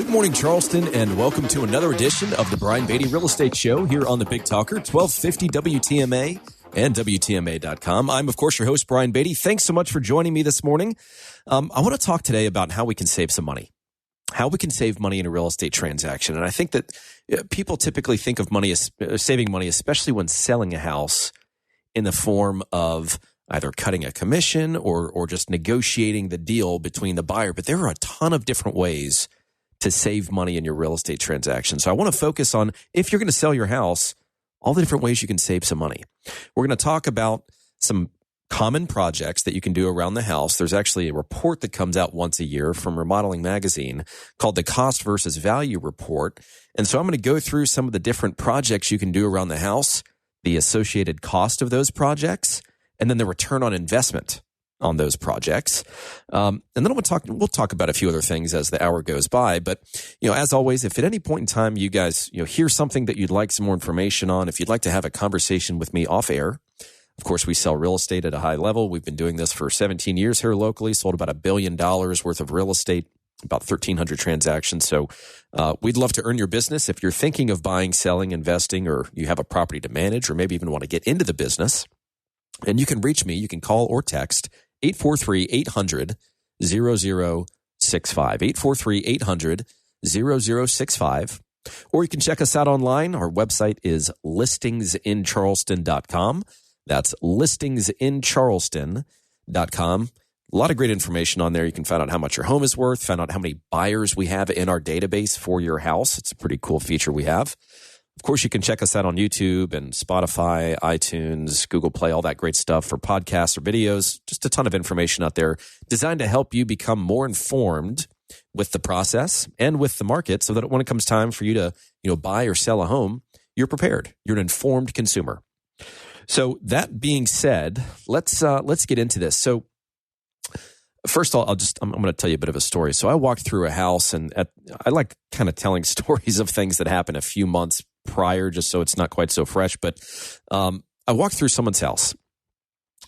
Good morning, Charleston, and welcome to another edition of the Brian Beatty Real Estate Show here on the Big Talker, 1250 WTMA and WTMA.com. I'm, of course, your host, Brian Beatty. Thanks so much for joining me this morning. I want to talk today about how we can save some money, how we can save money in a real estate transaction. And I think that people typically think of money as saving money, especially when selling a house, in the form of either cutting a commission or just negotiating the deal between the buyer. But there are a ton of different ways to save money in your real estate transaction. So I want to focus on, if you're going to sell your house, all the different ways you can save some money. We're going to talk about some common projects that you can do around the house. There's actually a report that comes out once a year from Remodeling Magazine called the Cost versus Value Report. And so I'm going to go through some of the different projects you can do around the house, the associated cost of those projects, and then the return on investment on those projects. And then we'll talk about a few other things as the hour goes by. But, as always, if at any point in time you guys, hear something that you'd like some more information on, if you'd like to have a conversation with me off air, of course, we sell real estate at a high level. We've been doing this for 17 years here locally, sold about $1 billion worth of real estate, about 1,300 transactions. So we'd love to earn your business. If you're thinking of buying, selling, investing, or you have a property to manage, or maybe even want to get into the business, and you can reach me, you can call or text 843-800-0065, 843-800-0065, or you can check us out online. Our website is listingsincharleston.com. That's listingsincharleston.com. A lot of great information on there. You can find out how much your home is worth, find out how many buyers we have in our database for your house. It's a pretty cool feature we have. Of course, you can check us out on YouTube and Spotify, iTunes, Google Play, all that great stuff for podcasts or videos. Just a ton of information out there designed to help you become more informed with the process and with the market, so that when it comes time for you to, buy or sell a home, you're prepared. You're an informed consumer. So that being said, let's get into this. So first of all, I'm going to tell you a bit of a story. So I walked through a house, and I like kind of telling stories of things that happened a few months prior, just so it's not quite so fresh. But I walked through someone's house.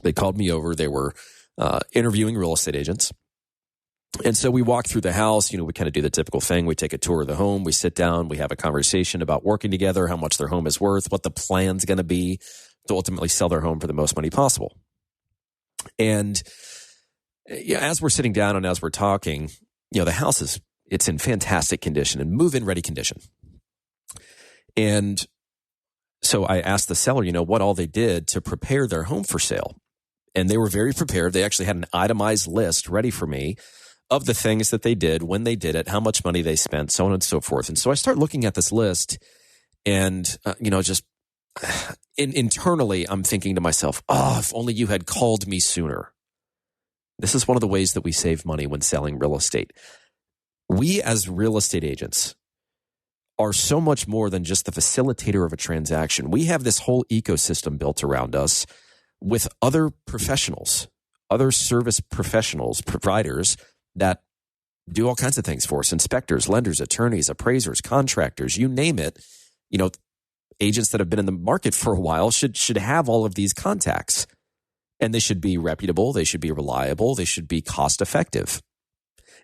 They called me over. They were interviewing real estate agents. And so we walk through the house. We kind of do the typical thing. We take a tour of the home. We sit down. We have a conversation about working together, how much their home is worth, what the plan's going to be to ultimately sell their home for the most money possible. And as we're sitting down and as we're talking, the house it's in fantastic condition and move-in ready condition. And so I asked the seller, what all they did to prepare their home for sale. And they were very prepared. They actually had an itemized list ready for me of the things that they did, when they did it, how much money they spent, so on and so forth. And so I start looking at this list, and, just internally, I'm thinking to myself, if only you had called me sooner. This is one of the ways that we save money when selling real estate. We as real estate agents are so much more than just the facilitator of a transaction. We have this whole ecosystem built around us with other professionals, other service professionals, providers that do all kinds of things for us: inspectors, lenders, attorneys, appraisers, contractors, you name it. Agents that have been in the market for a while should have all of these contacts. And they should be reputable, they should be reliable, they should be cost effective.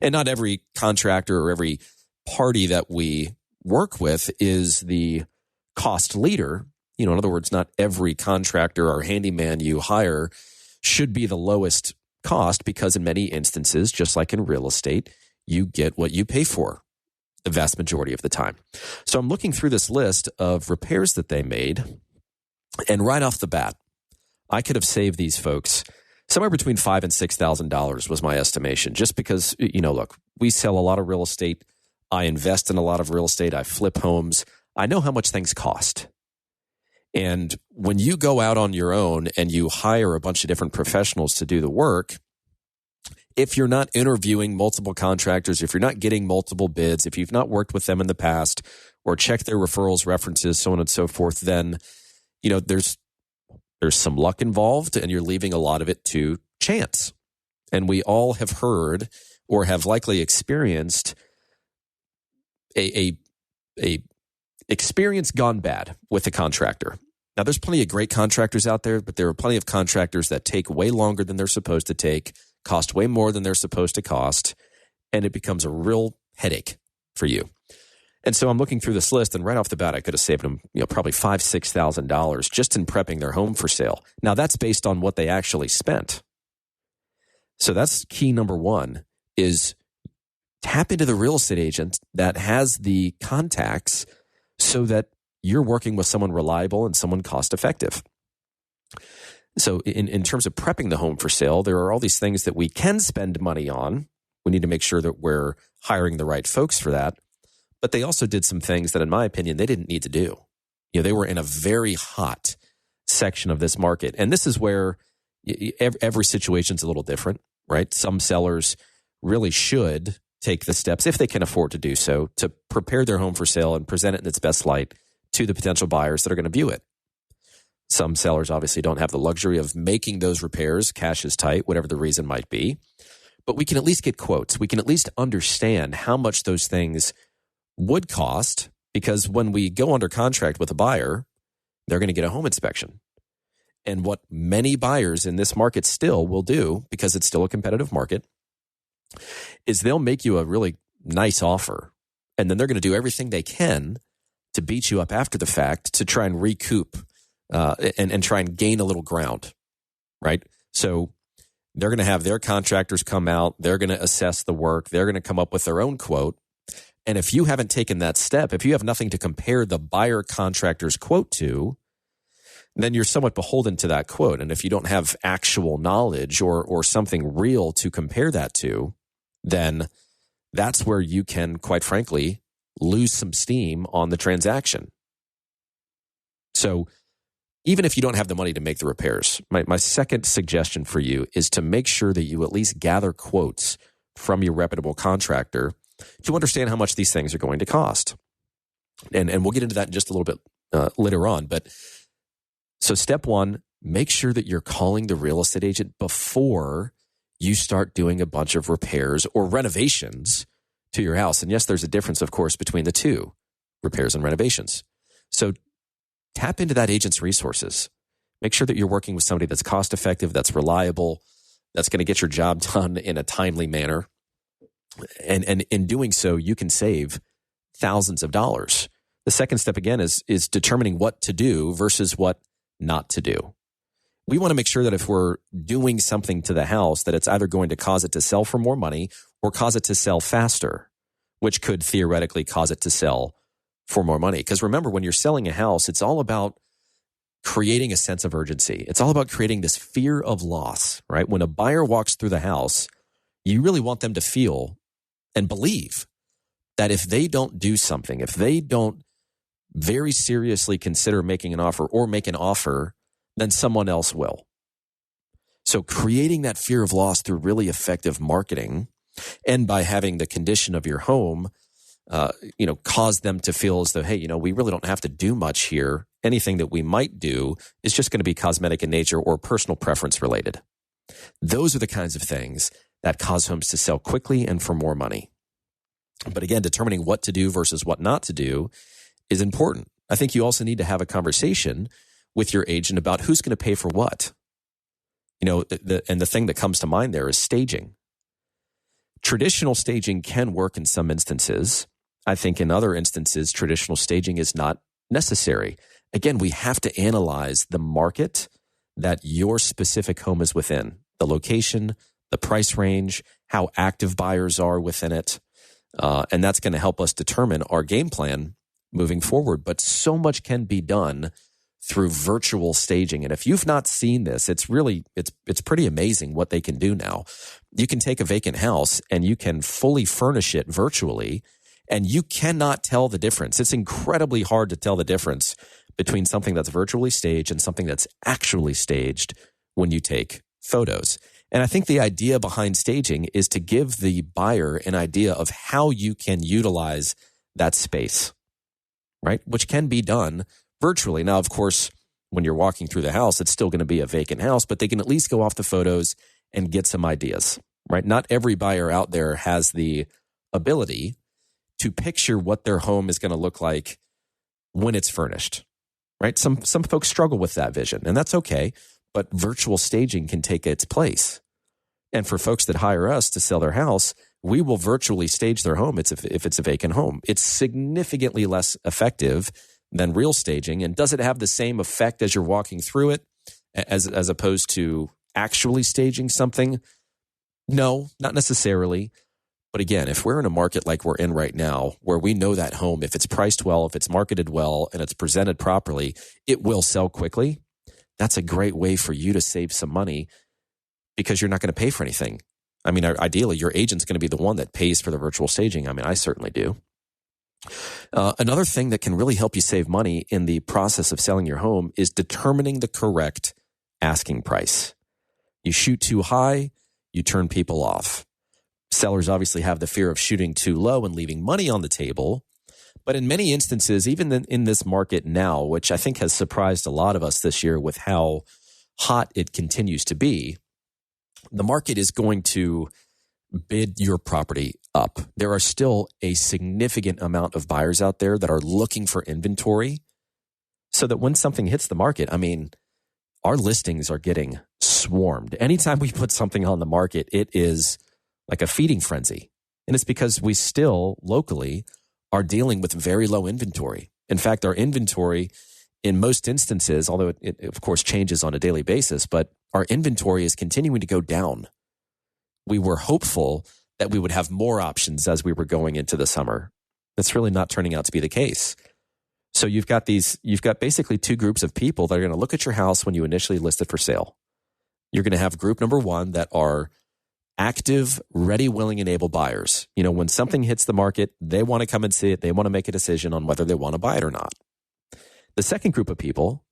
And not every contractor or every party that we work with is the cost leader. In other words, not every contractor or handyman you hire should be the lowest cost, because in many instances, just like in real estate, you get what you pay for the vast majority of the time. So I'm looking through this list of repairs that they made, and right off the bat, I could have saved these folks somewhere between $5,000 and $6,000 was my estimation, just because, look, we sell a lot of real estate. I invest in a lot of real estate. I flip homes. I know how much things cost. And when you go out on your own and you hire a bunch of different professionals to do the work, if you're not interviewing multiple contractors, if you're not getting multiple bids, if you've not worked with them in the past or checked their referrals, references, so on and so forth, then, there's some luck involved, and you're leaving a lot of it to chance. And we all have heard or have likely experienced a experience gone bad with a contractor. Now, there's plenty of great contractors out there, but there are plenty of contractors that take way longer than they're supposed to take, cost way more than they're supposed to cost, and it becomes a real headache for you. And so I'm looking through this list, and right off the bat, I could have saved them, probably $5,000-$6,000 just in prepping their home for sale. Now that's based on what they actually spent. So that's key number one, is tap into the real estate agent that has the contacts so that you're working with someone reliable and someone cost effective. So in terms of prepping the home for sale, there are all these things that we can spend money on. We need to make sure that we're hiring the right folks for that. But they also did some things that, in my opinion, they didn't need to do. They were in a very hot section of this market. And this is where every situation's a little different, right? Some sellers really should take the steps, if they can afford to do so, to prepare their home for sale and present it in its best light to the potential buyers that are going to view it. Some sellers obviously don't have the luxury of making those repairs. Cash is tight, whatever the reason might be. But we can at least get quotes. We can at least understand how much those things would cost, because when we go under contract with a buyer, they're going to get a home inspection. And what many buyers in this market still will do, because it's still a competitive market, is they'll make you a really nice offer. And then they're going to do everything they can to beat you up after the fact to try and recoup and try and gain a little ground, right? So they're going to have their contractors come out. They're going to assess the work. They're going to come up with their own quote. And if you haven't taken that step, if you have nothing to compare the buyer contractor's quote to, then you're somewhat beholden to that quote. And if you don't have actual knowledge or something real to compare that to, then that's where you can, quite frankly, lose some steam on the transaction. So even if you don't have the money to make the repairs, my second suggestion for you is to make sure that you at least gather quotes from your reputable contractor to understand how much these things are going to cost. And we'll get into that in just a little bit later on. But so step one, make sure that you're calling the real estate agent before you start doing a bunch of repairs or renovations to your house. And yes, there's a difference, of course, between the two, repairs and renovations. So tap into that agent's resources. Make sure that you're working with somebody that's cost effective, that's reliable, that's going to get your job done in a timely manner. And in doing so, you can save thousands of dollars. The second step, again, is determining what to do versus what not to do. We want to make sure that if we're doing something to the house, that it's either going to cause it to sell for more money or cause it to sell faster, which could theoretically cause it to sell for more money. Because remember, when you're selling a house, it's all about creating a sense of urgency. It's all about creating this fear of loss, right? When a buyer walks through the house, you really want them to feel and believe that if they don't do something, if they don't very seriously consider making an offer or make an offer, then someone else will. So creating that fear of loss through really effective marketing and by having the condition of your home, cause them to feel as though, hey, we really don't have to do much here. Anything that we might do is just going to be cosmetic in nature or personal preference related. Those are the kinds of things that cause homes to sell quickly and for more money. But again, determining what to do versus what not to do is important. I think you also need to have a conversation with your agent about who's going to pay for what. And the thing that comes to mind there is staging. Traditional staging can work in some instances. I think in other instances, traditional staging is not necessary. Again, we have to analyze the market that your specific home is within, the location, the price range, how active buyers are within it. And that's going to help us determine our game plan moving forward. But so much can be done through virtual staging. And if you've not seen this, it's pretty amazing what they can do now. You can take a vacant house and you can fully furnish it virtually, and you cannot tell the difference. It's incredibly hard to tell the difference between something that's virtually staged and something that's actually staged when you take photos. And I think the idea behind staging is to give the buyer an idea of how you can utilize that space, right? Which can be done virtually. Now, of course, when you're walking through the house, it's still going to be a vacant house, but they can at least go off the photos and get some ideas, right? Not every buyer out there has the ability to picture what their home is going to look like when it's furnished, right? Some folks struggle with that vision, and that's okay, but virtual staging can take its place. And for folks that hire us to sell their house, we will virtually stage their home if it's a vacant home. It's significantly less effective than real staging. And does it have the same effect as you're walking through it as opposed to actually staging something? No, not necessarily. But again, if we're in a market like we're in right now, where we know that home, if it's priced well, if it's marketed well, and it's presented properly, it will sell quickly. That's a great way for you to save some money because you're not going to pay for anything. I mean, ideally, your agent's going to be the one that pays for the virtual staging. I mean, I certainly do. Another thing that can really help you save money in the process of selling your home is determining the correct asking price. You shoot too high, you turn people off. Sellers obviously have the fear of shooting too low and leaving money on the table. But in many instances, even in this market now, which I think has surprised a lot of us this year with how hot it continues to be, the market is going to bid your property up. There are still a significant amount of buyers out there that are looking for inventory so that when something hits the market, I mean, our listings are getting swarmed. Anytime we put something on the market, it is like a feeding frenzy. And it's because we still locally are dealing with very low inventory. In fact, our inventory in most instances, although it of course changes on a daily basis, but our inventory is continuing to go down. We were hopeful that we would have more options as we were going into the summer. That's really not turning out to be the case. So you've got basically two groups of people that are going to look at your house when you initially list it for sale. You're going to have group number one that are active, ready, willing, and able buyers. You know, when something hits the market, they want to come and see it. They want to make a decision on whether they want to buy it or not. The second group of people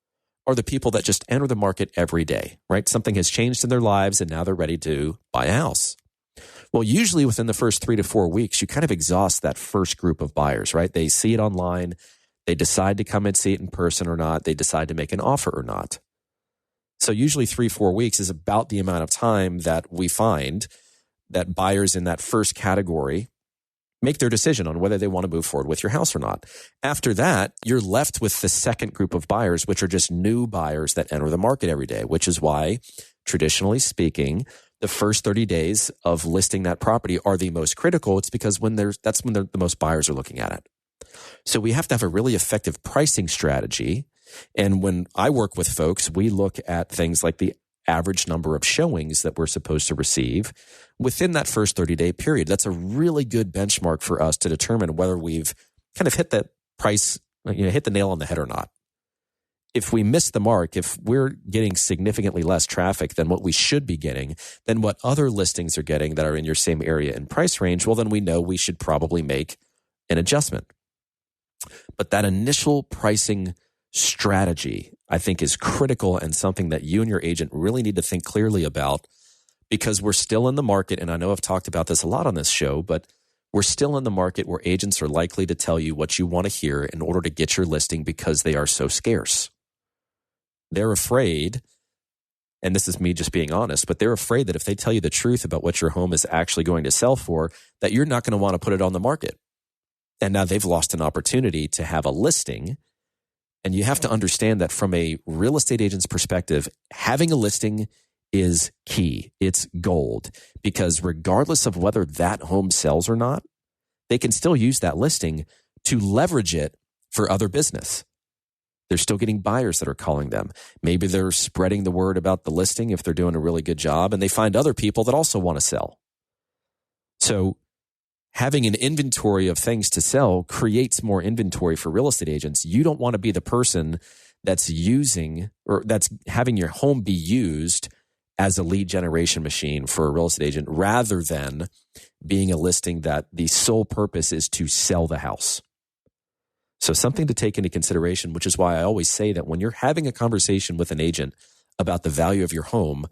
are the people that just enter the market every day, right? Something has changed in their lives and now they're ready to buy a house. Well, usually within the first 3 to 4 weeks, you kind of exhaust that first group of buyers, right? They see it online. They decide to come and see it in person or not. They decide to make an offer or not. So usually 3-4 weeks is about the amount of time that we find that buyers in that first category make their decision on whether they want to move forward with your house or not. After that, you're left with the second group of buyers, which are just new buyers that enter the market every day, which is why, traditionally speaking, the first 30 days of listing that property are the most critical. It's because that's when the most buyers are looking at it. So we have to have a really effective pricing strategy. And when I work with folks, we look at things like the average number of showings that we're supposed to receive within that first 30-day period. That's a really good benchmark for us to determine whether we've kind of hit that price, hit the nail on the head or not. If we miss the mark, if we're getting significantly less traffic than what we should be getting, than what other listings are getting that are in your same area and price range, well, then we know we should probably make an adjustment. But that initial pricing strategy, I think, is critical and something that you and your agent really need to think clearly about, because we're still in the market, and I know I've talked about this a lot on this show, but we're still in the market where agents are likely to tell you what you want to hear in order to get your listing because they are so scarce. They're afraid, and this is me just being honest, but they're afraid that if they tell you the truth about what your home is actually going to sell for, that you're not going to want to put it on the market. And now they've lost an opportunity to have a listing. And you have to understand that from a real estate agent's perspective, having a listing is key. It's gold, because regardless of whether that home sells or not, they can still use that listing to leverage it for other business. They're still getting buyers that are calling them. Maybe they're spreading the word about the listing if they're doing a really good job, and they find other people that also want to sell. So having an inventory of things to sell creates more inventory for real estate agents. You don't want to be the person that's using or that's having your home be used as a lead generation machine for a real estate agent, rather than being a listing that the sole purpose is to sell the house. So something to take into consideration, which is why I always say that when you're having a conversation with an agent about the value of your home,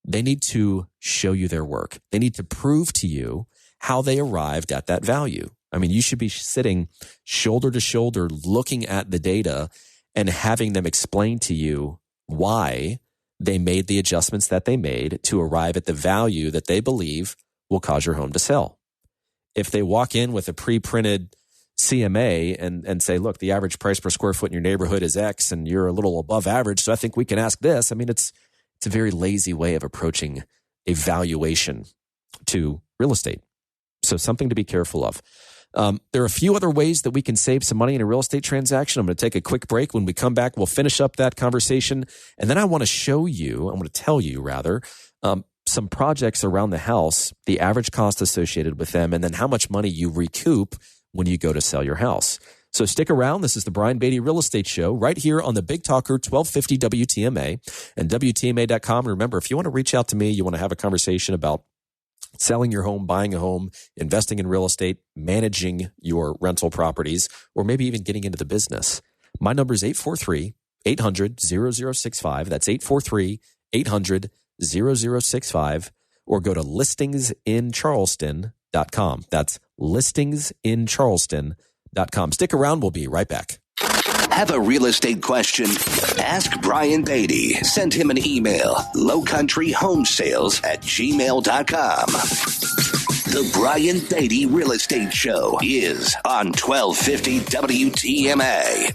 they need to show you their work. They need to prove to you how they arrived at that value. I mean, you should be sitting shoulder to shoulder looking at the data and having them explain to you why they made the adjustments that they made to arrive at the value that they believe will cause your home to sell. If they walk in with a pre-printed CMA and say, look, the average price per square foot in your neighborhood is X and you're a little above average, so I think we can ask this. I mean, it's a very lazy way of approaching a valuation to real estate. So something to be careful of. There are a few other ways that we can save some money in a real estate transaction. I'm going to take a quick break. When we come back, we'll finish up that conversation. And then I want to tell you, some projects around the house, the average cost associated with them, and then how much money you recoup when you go to sell your house. So stick around. This is the Brian Beatty Real Estate Show right here on the Big Talker 1250 WTMA and WTMA.com. Remember, if you want to reach out to me, you want to have a conversation about selling your home, buying a home, investing in real estate, managing your rental properties, or maybe even getting into the business. My number is 843-800-0065. That's 843-800-0065. Or go to listingsincharleston.com. That's listingsincharleston.com. Stick around. We'll be right back. Have a real estate question? Ask Brian Beatty. Send him an email, lowcountryhomesales@gmail.com. The Brian Beatty Real Estate Show is on 1250 WTMA.